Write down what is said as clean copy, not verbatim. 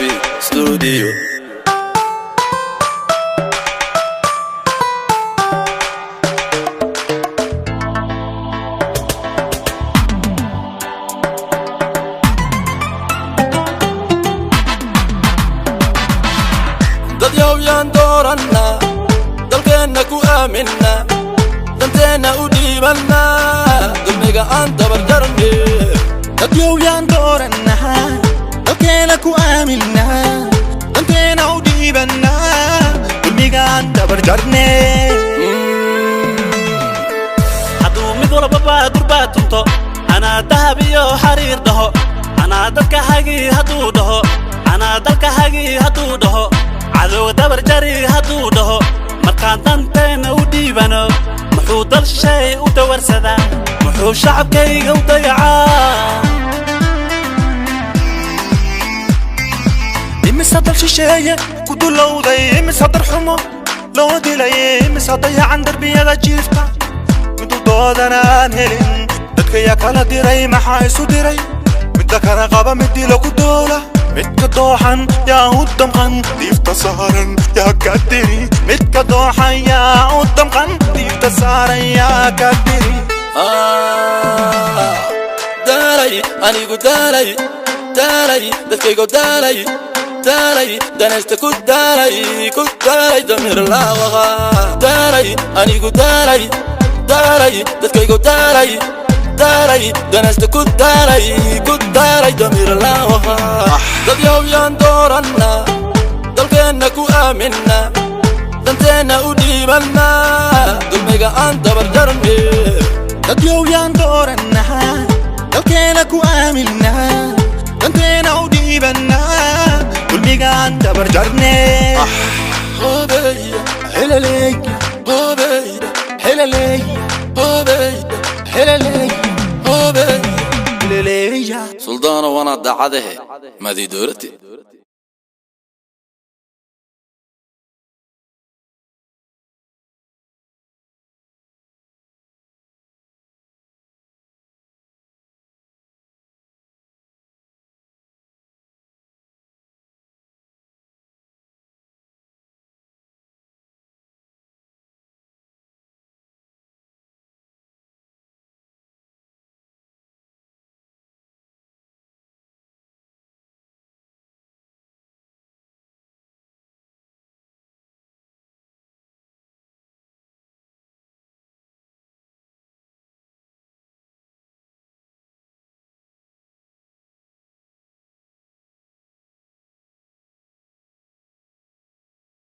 Coffee Studio. dad yow yaan dooranna dalkeenna ku aaminna danteenna u dhiibanna dulmiga aan dabar jarne dad yow yaan dooranna dalkeenna ku aaminna danteenna u dhiibanna dulmiga aan dabar jarne hadduu mid walbaba durbaa tunto anaa dahab iyo xariir dhaho anaa dadka hagi hadduu dhaho anaa dalka hagi hadduu dhaho cadow dabar jari hadduu dhaho markaan danteena u dhiibano muxuu dal shay u dawarsadaa muxuu shacabkayga u dayacaa imisa dal shisheeye ku dulowday imisa darxumo loo dilay imisa dayacan darbiyada jiifta midu doodana aan helin dadka yaa kala diray maxaa isu diray midda kala qaba mid dilo ku doola midka dooxan yaa u damqan diifta saaran yaa ka diri midka dooxan yaa u damqan diifta saaran yaa ka diri daalay anigu daalay dadkaygo daalay danaysta ku daalay damiir laawaqa daalay anigu daalay dadkaygo daalay danaysta ku daalay damiir laawaqa dad yow yaan dooranna dalkeenna ku aaminna danteenna u dhiibanna dulmiga aan dabar jarne dad yow yaan dooranna dalkeenna ku aaminna danteenna u dhiibanna dulmiga aan dabar jarne hobeyda helaleeya hobeyda helaleeya hobeyda helaleeya hobeyda helaleeya سلطان وانا دعاده مادي دورتي